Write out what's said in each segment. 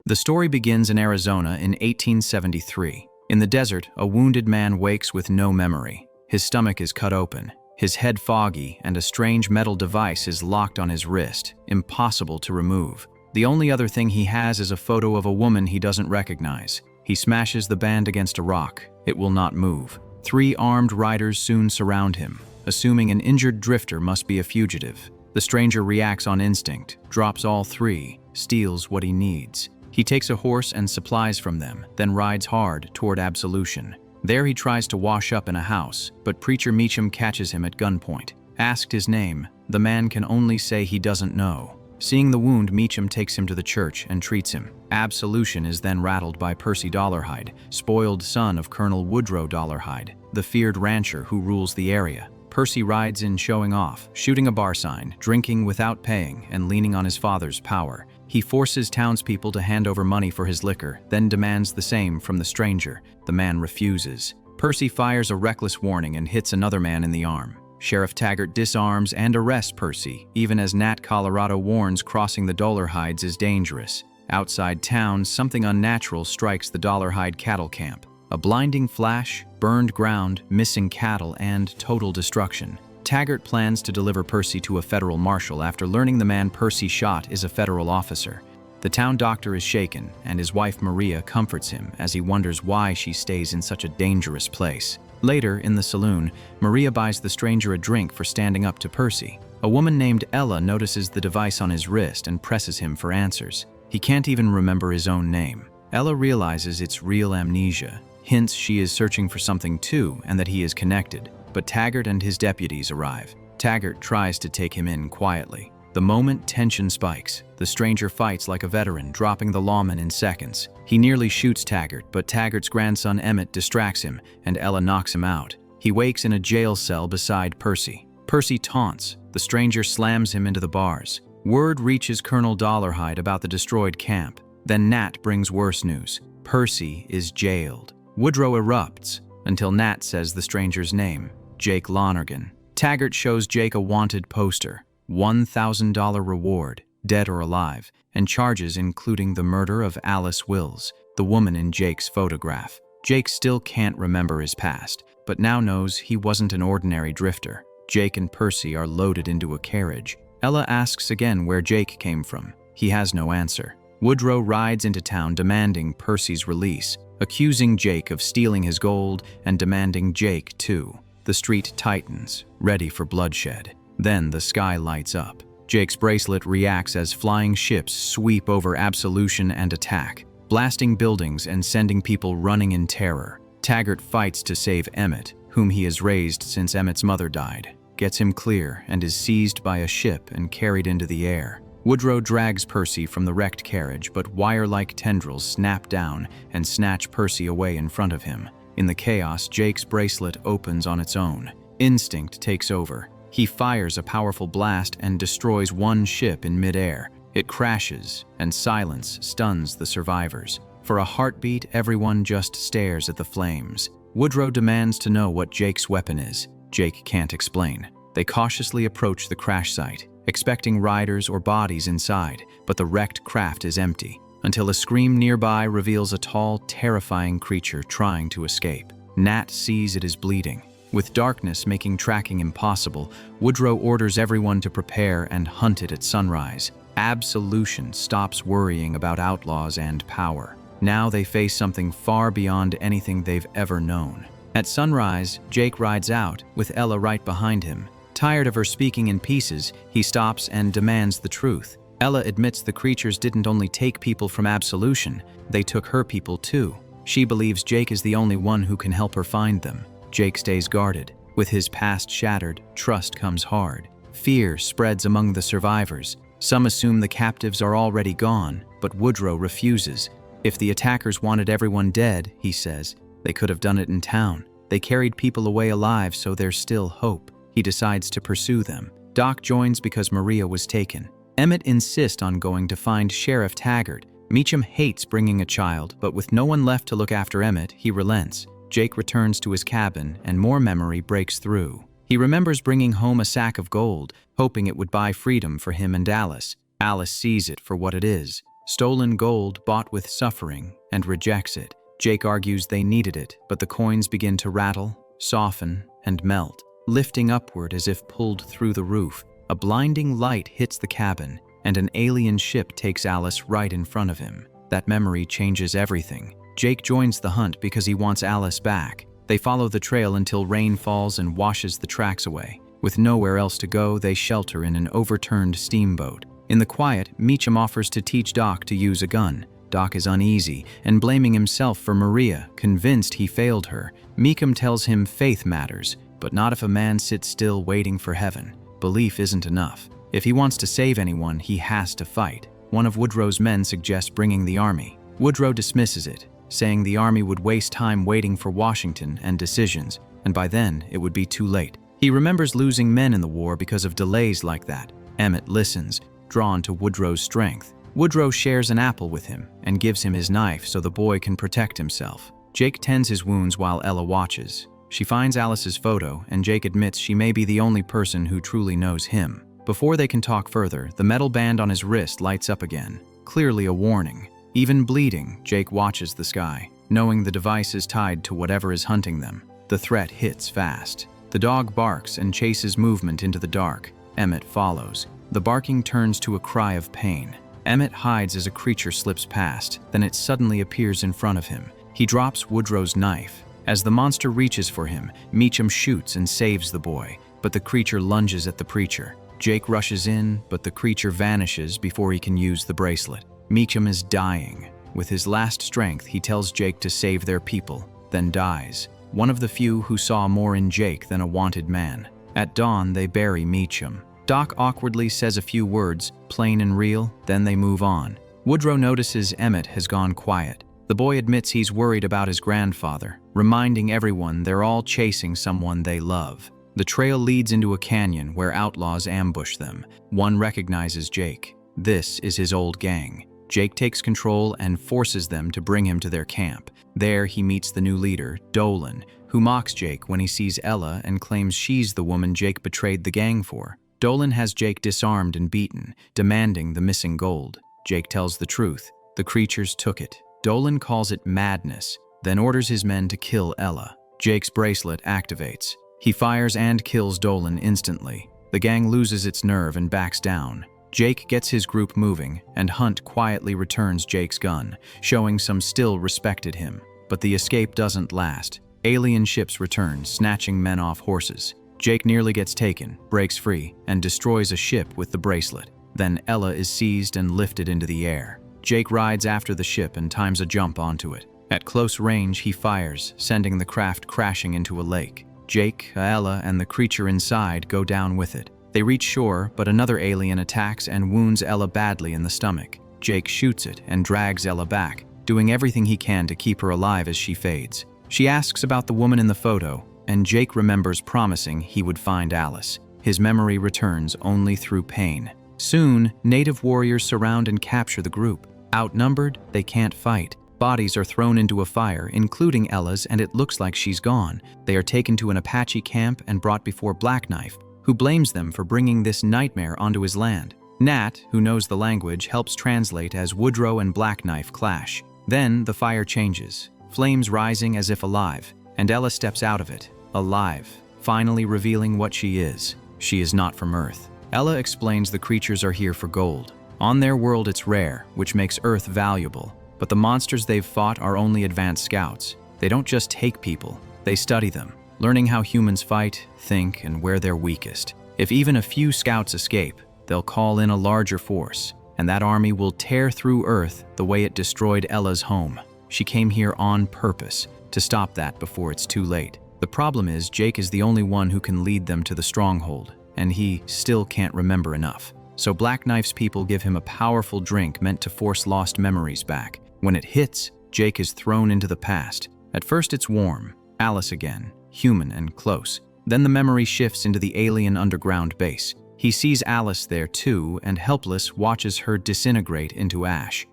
The story begins in Arizona in 1873. In the desert, a wounded man wakes with no memory. His stomach is cut open, his head foggy, and a strange metal device is locked on his wrist, impossible to remove. The only other thing he has is a photo of a woman he doesn't recognize. He smashes the band against a rock. It will not move. 3 armed riders soon surround him, assuming an injured drifter must be a fugitive. The stranger reacts on instinct, drops all 3, steals what he needs. He takes a horse and supplies from them, then rides hard toward Absolution. There he tries to wash up in a house, but Preacher Meacham catches him at gunpoint. Asked his name, the man can only say he doesn't know. Seeing the wound, Meacham takes him to the church and treats him. Absolution is then rattled by Percy Dollarhide, spoiled son of Colonel Woodrow Dollarhide, the feared rancher who rules the area. Percy rides in showing off, shooting a bar sign, drinking without paying, and leaning on his father's power. He forces townspeople to hand over money for his liquor, then demands the same from the stranger. The man refuses. Percy fires a reckless warning and hits another man in the arm. Sheriff Taggart disarms and arrests Percy, even as Nat Colorado warns crossing the Dollarhides is dangerous. Outside town, something unnatural strikes the Dollarhide cattle camp. A blinding flash, burned ground, missing cattle, and total destruction. Taggart plans to deliver Percy to a federal marshal after learning the man Percy shot is a federal officer. The town doctor is shaken, and his wife Maria comforts him as he wonders why she stays in such a dangerous place. Later, in the saloon, Maria buys the stranger a drink for standing up to Percy. A woman named Ella notices the device on his wrist and presses him for answers. He can't even remember his own name. Ella realizes it's real amnesia, hints she is searching for something too and that he is connected. But Taggart and his deputies arrive. Taggart tries to take him in quietly. The moment tension spikes, the stranger fights like a veteran, dropping the lawman in seconds. He nearly shoots Taggart, but Taggart's grandson Emmett distracts him, and Ella knocks him out. He wakes in a jail cell beside Percy. Percy taunts. The stranger slams him into the bars. Word reaches Colonel Dollarhide about the destroyed camp. Then Nat brings worse news. Percy is jailed. Woodrow erupts, until Nat says the stranger's name. Jake Lonergan. Taggart shows Jake a wanted poster, $1,000 reward, dead or alive, and charges including the murder of Alice Wills, the woman in Jake's photograph. Jake still can't remember his past, but now knows he wasn't an ordinary drifter. Jake and Percy are loaded into a carriage. Ella asks again where Jake came from. He has no answer. Woodrow rides into town demanding Percy's release, accusing Jake of stealing his gold and demanding Jake too. The street tightens, ready for bloodshed. Then the sky lights up. Jake's bracelet reacts as flying ships sweep over Absolution and attack, blasting buildings and sending people running in terror. Taggart fights to save Emmett, whom he has raised since Emmett's mother died, gets him clear and is seized by a ship and carried into the air. Woodrow drags Percy from the wrecked carriage, but wire-like tendrils snap down and snatch Percy away in front of him. In the chaos, Jake's bracelet opens on its own. Instinct takes over. He fires a powerful blast and destroys one ship in midair. It crashes, and silence stuns the survivors. For a heartbeat, everyone just stares at the flames. Woodrow demands to know what Jake's weapon is. Jake can't explain. They cautiously approach the crash site, expecting riders or bodies inside, but the wrecked craft is empty, until a scream nearby reveals a tall, terrifying creature trying to escape. Nat sees it is bleeding. With darkness making tracking impossible, Woodrow orders everyone to prepare and hunt it at sunrise. Absolution stops worrying about outlaws and power. Now they face something far beyond anything they've ever known. At sunrise, Jake rides out, with Ella right behind him. Tired of her speaking in pieces, he stops and demands the truth. Ella admits the creatures didn't only take people from Absolution, they took her people too. She believes Jake is the only one who can help her find them. Jake stays guarded. With his past shattered, trust comes hard. Fear spreads among the survivors. Some assume the captives are already gone, but Woodrow refuses. If the attackers wanted everyone dead, he says, they could have done it in town. They carried people away alive, so there's still hope. He decides to pursue them. Doc joins because Maria was taken. Emmett insists on going to find Sheriff Taggart. Meacham hates bringing a child, but with no one left to look after Emmett, he relents. Jake returns to his cabin, and more memory breaks through. He remembers bringing home a sack of gold, hoping it would buy freedom for him and Alice. Alice sees it for what it is, stolen gold bought with suffering, and rejects it. Jake argues they needed it, but the coins begin to rattle, soften, and melt, lifting upward as if pulled through the roof. A blinding light hits the cabin, and an alien ship takes Alice right in front of him. That memory changes everything. Jake joins the hunt because he wants Alice back. They follow the trail until rain falls and washes the tracks away. With nowhere else to go, they shelter in an overturned steamboat. In the quiet, Meacham offers to teach Doc to use a gun. Doc is uneasy and blaming himself for Maria, convinced he failed her. Meacham tells him faith matters, but not if a man sits still waiting for heaven. Belief isn't enough. If he wants to save anyone, he has to fight. One of Woodrow's men suggests bringing the army. Woodrow dismisses it, saying the army would waste time waiting for Washington and decisions, and by then it would be too late. He remembers losing men in the war because of delays like that. Emmett listens, drawn to Woodrow's strength. Woodrow shares an apple with him and gives him his knife so the boy can protect himself. Jake tends his wounds while Ella watches. She finds Alice's photo, and Jake admits she may be the only person who truly knows him. Before they can talk further, the metal band on his wrist lights up again, clearly a warning. Even bleeding, Jake watches the sky, knowing the device is tied to whatever is hunting them. The threat hits fast. The dog barks and chases movement into the dark. Emmett follows. The barking turns to a cry of pain. Emmett hides as a creature slips past, then it suddenly appears in front of him. He drops Woodrow's knife. As the monster reaches for him, Meacham shoots and saves the boy, but the creature lunges at the preacher. Jake rushes in, but the creature vanishes before he can use the bracelet. Meacham is dying. With his last strength, he tells Jake to save their people, then dies. One of the few who saw more in Jake than a wanted man. At dawn, they bury Meacham. Doc awkwardly says a few words, plain and real, then they move on. Woodrow notices Emmett has gone quiet. The boy admits he's worried about his grandfather, reminding everyone they're all chasing someone they love. The trail leads into a canyon where outlaws ambush them. One recognizes Jake. This is his old gang. Jake takes control and forces them to bring him to their camp. There he meets the new leader, Dolan, who mocks Jake when he sees Ella and claims she's the woman Jake betrayed the gang for. Dolan has Jake disarmed and beaten, demanding the missing gold. Jake tells the truth. The creatures took it. Dolan calls it madness, then orders his men to kill Ella. Jake's bracelet activates. He fires and kills Dolan instantly. The gang loses its nerve and backs down. Jake gets his group moving, and Hunt quietly returns Jake's gun, showing some still respected him. But the escape doesn't last. Alien ships return, snatching men off horses. Jake nearly gets taken, breaks free, and destroys a ship with the bracelet. Then Ella is seized and lifted into the air. Jake rides after the ship and times a jump onto it. At close range, he fires, sending the craft crashing into a lake. Jake, Ella, and the creature inside go down with it. They reach shore, but another alien attacks and wounds Ella badly in the stomach. Jake shoots it and drags Ella back, doing everything he can to keep her alive as she fades. She asks about the woman in the photo, and Jake remembers promising he would find Alice. His memory returns only through pain. Soon, native warriors surround and capture the group. Outnumbered, they can't fight. Bodies are thrown into a fire, including Ella's, and it looks like she's gone. They are taken to an Apache camp and brought before Black Knife, who blames them for bringing this nightmare onto his land. Nat, who knows the language, helps translate as Woodrow and Black Knife clash. Then the fire changes, flames rising as if alive, and Ella steps out of it, alive, finally revealing what she is. She is not from Earth. Ella explains the creatures are here for gold. On their world it's rare, which makes Earth valuable. But the monsters they've fought are only advanced scouts. They don't just take people, they study them, learning how humans fight, think, and where they're weakest. If even a few scouts escape, they'll call in a larger force, and that army will tear through Earth the way it destroyed Ella's home. She came here on purpose, to stop that before it's too late. The problem is Jake is the only one who can lead them to the stronghold, and he still can't remember enough. So Black Knife's people give him a powerful drink meant to force lost memories back. When it hits, Jake is thrown into the past. At first it's warm, Alice again, human and close. Then the memory shifts into the alien underground base. He sees Alice there too, and helpless watches her disintegrate into ash.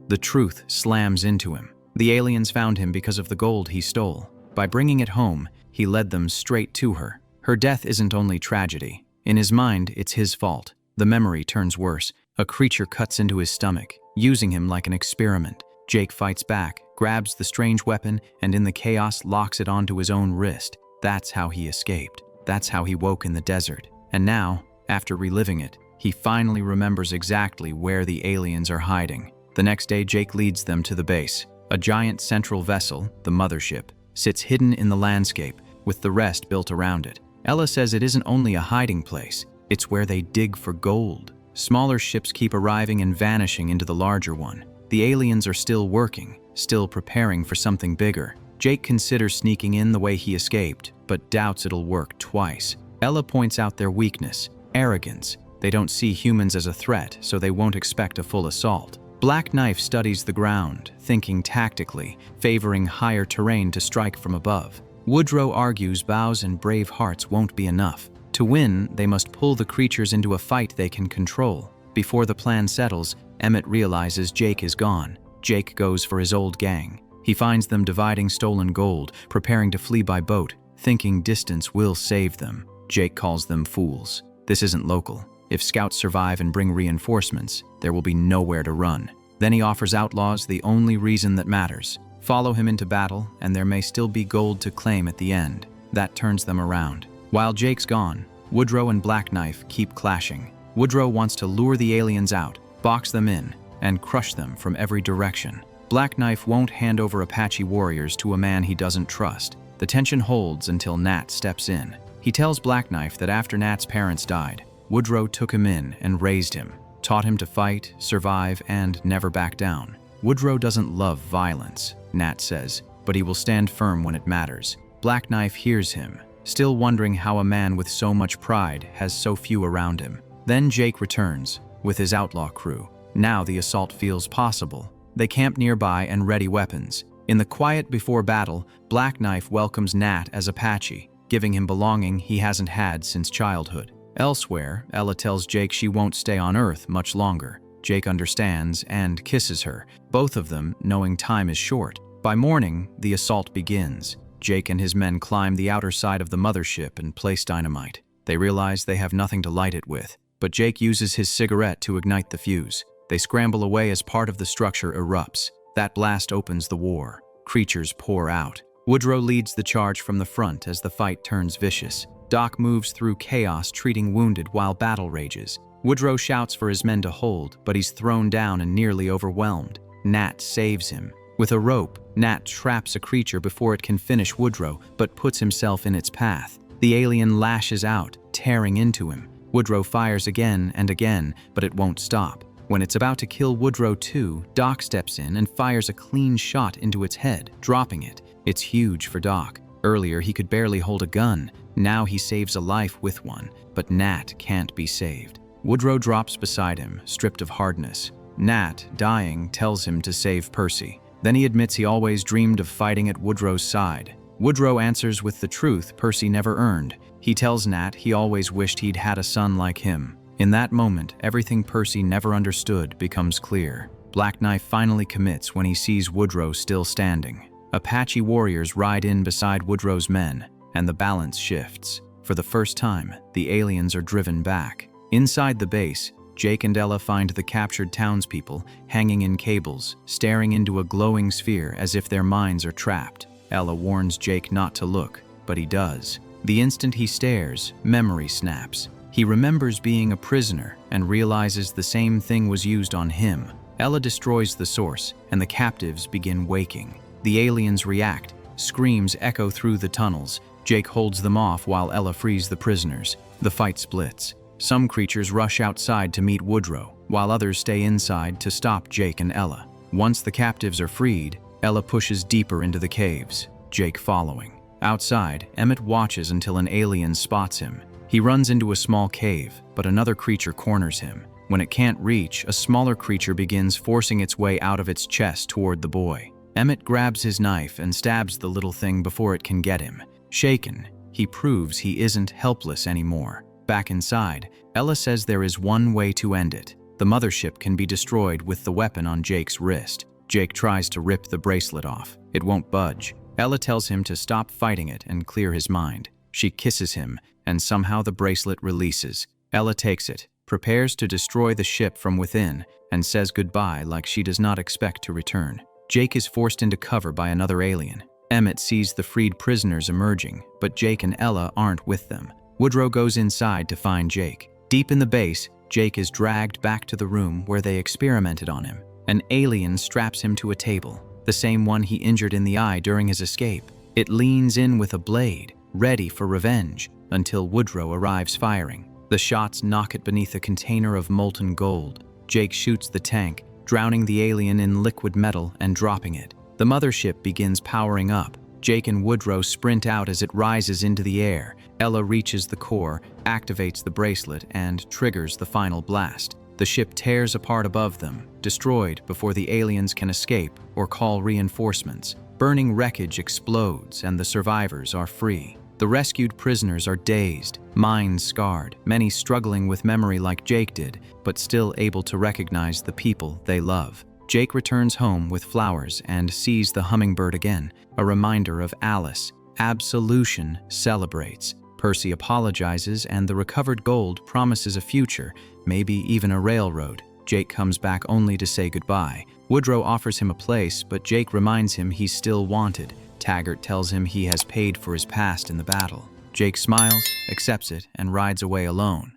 The truth slams into him. The aliens found him because of the gold he stole. By bringing it home, he led them straight to her. Her death isn't only tragedy. In his mind, it's his fault. The memory turns worse. A creature cuts into his stomach, using him like an experiment. Jake fights back, grabs the strange weapon, and in the chaos locks it onto his own wrist. That's how he escaped. That's how he woke in the desert. And now, after reliving it, he finally remembers exactly where the aliens are hiding. The next day, Jake leads them to the base. A giant central vessel, the mothership, sits hidden in the landscape, with the rest built around it. Ella says it isn't only a hiding place, it's where they dig for gold. Smaller ships keep arriving and vanishing into the larger one. The aliens are still working, still preparing for something bigger. Jake considers sneaking in the way he escaped, but doubts it'll work twice. Ella points out their weakness, arrogance. They don't see humans as a threat, so they won't expect a full assault. Black Knife studies the ground, thinking tactically, favoring higher terrain to strike from above. Woodrow argues bows and brave hearts won't be enough. To win, they must pull the creatures into a fight they can control. Before the plan settles, Emmett realizes Jake is gone. Jake goes for his old gang. He finds them dividing stolen gold, preparing to flee by boat, thinking distance will save them. Jake calls them fools. This isn't local. If scouts survive and bring reinforcements, there will be nowhere to run. Then he offers outlaws the only reason that matters. Follow him into battle, and there may still be gold to claim at the end. That turns them around. While Jake's gone, Woodrow and Black Knife keep clashing. Woodrow wants to lure the aliens out, box them in, and crush them from every direction. Black Knife won't hand over Apache warriors to a man he doesn't trust. The tension holds until Nat steps in. He tells Black Knife that after Nat's parents died, Woodrow took him in and raised him, taught him to fight, survive, and never back down. Woodrow doesn't love violence, Nat says, but he will stand firm when it matters. Black Knife hears him, still wondering how a man with so much pride has so few around him. Then Jake returns, with his outlaw crew. Now the assault feels possible. They camp nearby and ready weapons. In the quiet before battle, Black Knife welcomes Nat as Apache, giving him belonging he hasn't had since childhood. Elsewhere, Ella tells Jake she won't stay on Earth much longer. Jake understands and kisses her, both of them knowing time is short. By morning, the assault begins. Jake and his men climb the outer side of the mothership and place dynamite. They realize they have nothing to light it with, but Jake uses his cigarette to ignite the fuse. They scramble away as part of the structure erupts. That blast opens the war. Creatures pour out. Woodrow leads the charge from the front as the fight turns vicious. Doc moves through chaos, treating wounded while battle rages. Woodrow shouts for his men to hold, but he's thrown down and nearly overwhelmed. Nat saves him. With a rope, Nat traps a creature before it can finish Woodrow, but puts himself in its path. The alien lashes out, tearing into him. Woodrow fires again and again, but it won't stop. When it's about to kill Woodrow too, Doc steps in and fires a clean shot into its head, dropping it. It's huge for Doc. Earlier, he could barely hold a gun. Now he saves a life with one, but Nat can't be saved. Woodrow drops beside him, stripped of hardness. Nat, dying, tells him to save Percy. Then he admits he always dreamed of fighting at Woodrow's side. Woodrow answers with the truth Percy never earned. He tells Nat he always wished he'd had a son like him. In that moment, everything Percy never understood becomes clear. Black Knife finally commits when he sees Woodrow still standing. Apache warriors ride in beside Woodrow's men, and the balance shifts. For the first time, the aliens are driven back. Inside the base, Jake and Ella find the captured townspeople hanging in cables, staring into a glowing sphere as if their minds are trapped. Ella warns Jake not to look, but he does. The instant he stares, memory snaps. He remembers being a prisoner and realizes the same thing was used on him. Ella destroys the source, and the captives begin waking. The aliens react. Screams echo through the tunnels. Jake holds them off while Ella frees the prisoners. The fight splits. Some creatures rush outside to meet Woodrow, while others stay inside to stop Jake and Ella. Once the captives are freed, Ella pushes deeper into the caves, Jake following. Outside, Emmett watches until an alien spots him. He runs into a small cave, but another creature corners him. When it can't reach, a smaller creature begins forcing its way out of its chest toward the boy. Emmett grabs his knife and stabs the little thing before it can get him. Shaken, he proves he isn't helpless anymore. Back inside, Ella says there is one way to end it. The mothership can be destroyed with the weapon on Jake's wrist. Jake tries to rip the bracelet off. It won't budge. Ella tells him to stop fighting it and clear his mind. She kisses him, and somehow the bracelet releases. Ella takes it, prepares to destroy the ship from within, and says goodbye like she does not expect to return. Jake is forced into cover by another alien. Emmett sees the freed prisoners emerging, but Jake and Ella aren't with them. Woodrow goes inside to find Jake. Deep in the base, Jake is dragged back to the room where they experimented on him. An alien straps him to a table, the same one he injured in the eye during his escape. It leans in with a blade, ready for revenge, until Woodrow arrives firing. The shots knock it beneath a container of molten gold. Jake shoots the tank, drowning the alien in liquid metal and dropping it. The mothership begins powering up. Jake and Woodrow sprint out as it rises into the air. Ella reaches the core, activates the bracelet, and triggers the final blast. The ship tears apart above them, destroyed before the aliens can escape or call reinforcements. Burning wreckage explodes and the survivors are free. The rescued prisoners are dazed, minds scarred, many struggling with memory like Jake did, but still able to recognize the people they love. Jake returns home with flowers and sees the hummingbird again, a reminder of Alice. Absolution celebrates. Percy apologizes and the recovered gold promises a future, maybe even a railroad. Jake comes back only to say goodbye. Woodrow offers him a place, but Jake reminds him he's still wanted. Taggart tells him he has paid for his past in the battle. Jake smiles, accepts it, and rides away alone.